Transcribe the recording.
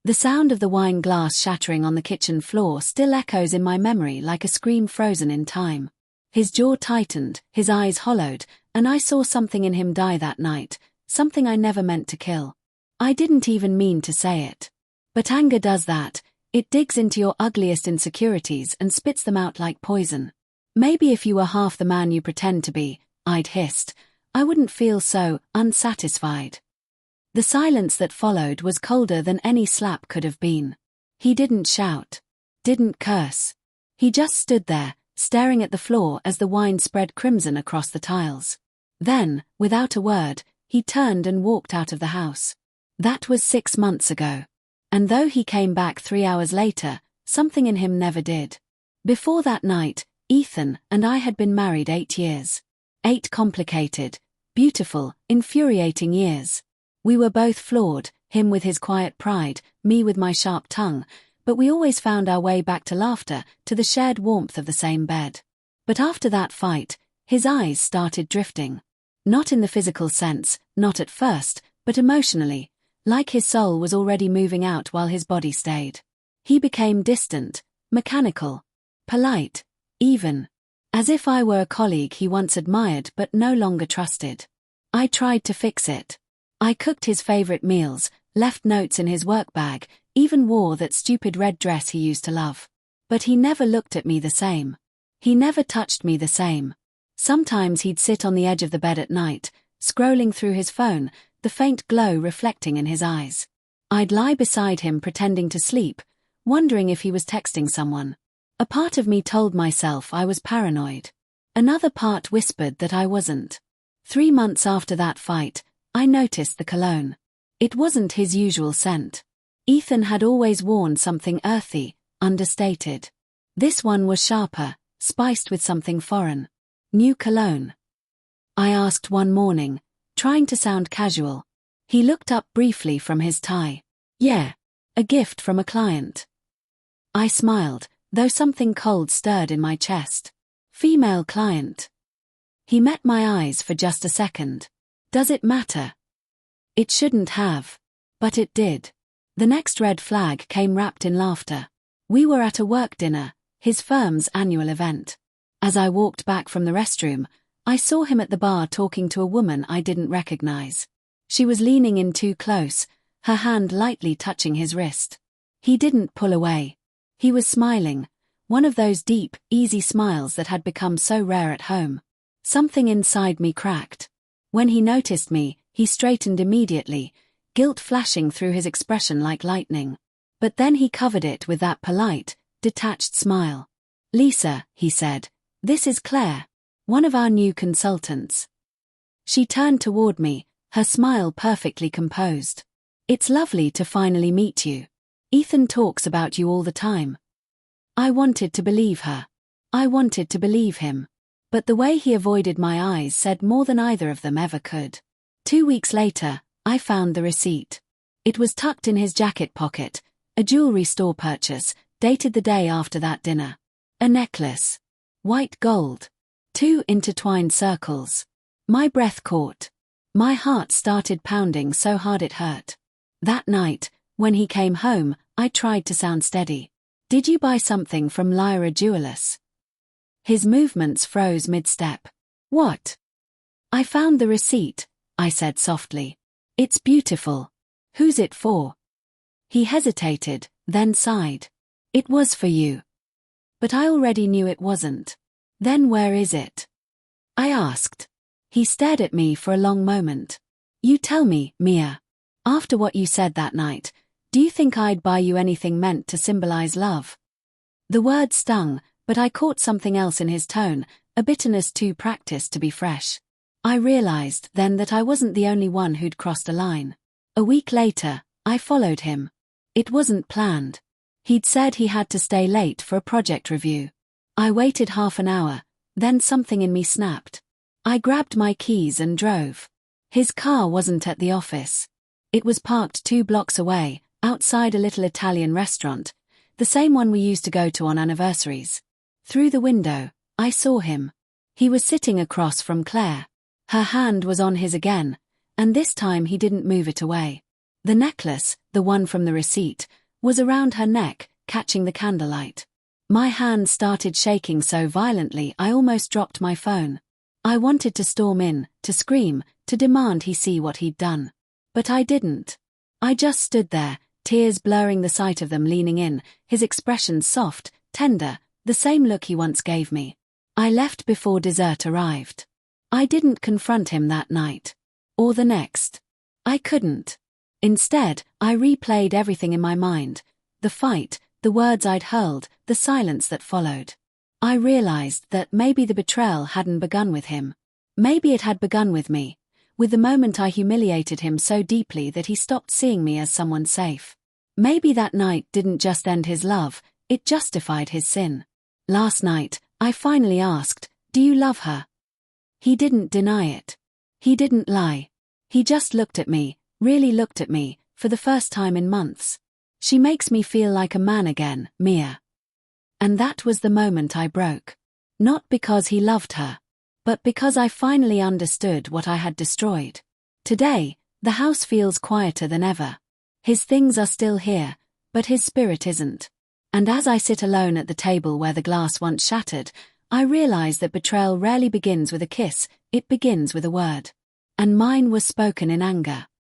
The sound of the wine glass shattering on the kitchen floor still echoes in my memory like a scream frozen in time. His jaw tightened, his eyes hollowed, and I saw something in him die that night, something I never meant to kill. I didn't even mean to say it. But anger does that. It digs into your ugliest insecurities and spits them out like poison. Maybe if you were half the man you pretend to be, I'd hissed, I wouldn't feel so unsatisfied. The silence that followed was colder than any slap could have been. He didn't shout. Didn't curse. He just stood there, staring at the floor as the wine spread crimson across the tiles. Then, without a word, he turned and walked out of the house. That was 6 months ago. And though he came back 3 hours later, something in him never did. Before that night, Ethan and I had been married 8 years. 8 complicated, beautiful, infuriating years. We were both flawed, him with his quiet pride, me with my sharp tongue, but we always found our way back to laughter, to the shared warmth of the same bed. But after that fight, his eyes started drifting. Not in the physical sense, not at first, but emotionally, like his soul was already moving out while his body stayed. He became distant, mechanical, polite, even. As if I were a colleague he once admired but no longer trusted. I tried to fix it. I cooked his favorite meals, left notes in his work bag, even wore that stupid red dress he used to love. But he never looked at me the same. He never touched me the same. Sometimes he'd sit on the edge of the bed at night, scrolling through his phone, the faint glow reflecting in his eyes. I'd lie beside him pretending to sleep, wondering if he was texting someone. A part of me told myself I was paranoid. Another part whispered that I wasn't. 3 months after that fight, I noticed the cologne. It wasn't his usual scent. Ethan had always worn something earthy, understated. This one was sharper, spiced with something foreign. New cologne? I asked one morning, trying to sound casual. He looked up briefly from his tie. Yeah, a gift from a client. I smiled, though something cold stirred in my chest. Female client. He met my eyes for just a second. Does it matter? It shouldn't have. But it did. The next red flag came wrapped in laughter. We were at a work dinner, his firm's annual event. As I walked back from the restroom, I saw him at the bar talking to a woman I didn't recognize. She was leaning in too close, her hand lightly touching his wrist. He didn't pull away. He was smiling, one of those deep, easy smiles that had become so rare at home. Something inside me cracked. When he noticed me, he straightened immediately, guilt flashing through his expression like lightning. But then he covered it with that polite, detached smile. "Lisa," he said, "this is Claire, one of our new consultants." She turned toward me, her smile perfectly composed. "It's lovely to finally meet you. Ethan talks about you all the time." I wanted to believe her. I wanted to believe him. But the way he avoided my eyes said more than either of them ever could. 2 weeks later, I found the receipt. It was tucked in his jacket pocket, a jewelry store purchase, dated the day after that dinner. A necklace. White gold. 2 intertwined circles. My breath caught. My heart started pounding so hard it hurt. That night, when he came home, I tried to sound steady. "Did you buy something from Lyra Jewelers?" His movements froze mid-step. "What?" "I found the receipt," I said softly. "It's beautiful. Who's it for?" He hesitated, then sighed. "It was for you." But I already knew it wasn't. "Then where is it?" I asked. He stared at me for a long moment. "You tell me, Mia. After what you said that night, do you think I'd buy you anything meant to symbolize love?" The word stung, but I caught something else in his tone, a bitterness too practiced to be fresh. I realized then that I wasn't the only one who'd crossed a line. A week later, I followed him. It wasn't planned. He'd said he had to stay late for a project review. I waited half an hour, then something in me snapped. I grabbed my keys and drove. His car wasn't at the office. It was parked 2 blocks away, outside a little Italian restaurant, the same one we used to go to on anniversaries. Through the window, I saw him. He was sitting across from Claire. Her hand was on his again, and this time he didn't move it away. The necklace, the one from the receipt, was around her neck, catching the candlelight. My hand started shaking so violently I almost dropped my phone. I wanted to storm in, to scream, to demand he see what he'd done. But I didn't. I just stood there, tears blurring the sight of them, leaning in, his expression soft, tender, the same look he once gave me. I left before dessert arrived. I didn't confront him that night. Or the next. I couldn't. Instead, I replayed everything in my mind. The fight, the words I'd hurled, the silence that followed. I realized that maybe the betrayal hadn't begun with him. Maybe it had begun with me, with the moment I humiliated him so deeply that he stopped seeing me as someone safe. Maybe that night didn't just end his love, it justified his sin. Last night, I finally asked, "Do you love her?" He didn't deny it. He didn't lie. He just looked at me, really looked at me, for the first time in months. "She makes me feel like a man again, Mia." And that was the moment I broke. Not because he loved her, but because I finally understood what I had destroyed. Today, the house feels quieter than ever. His things are still here, but his spirit isn't. And as I sit alone at the table where the glass once shattered, I realize that betrayal rarely begins with a kiss, it begins with a word. And mine was spoken in anger.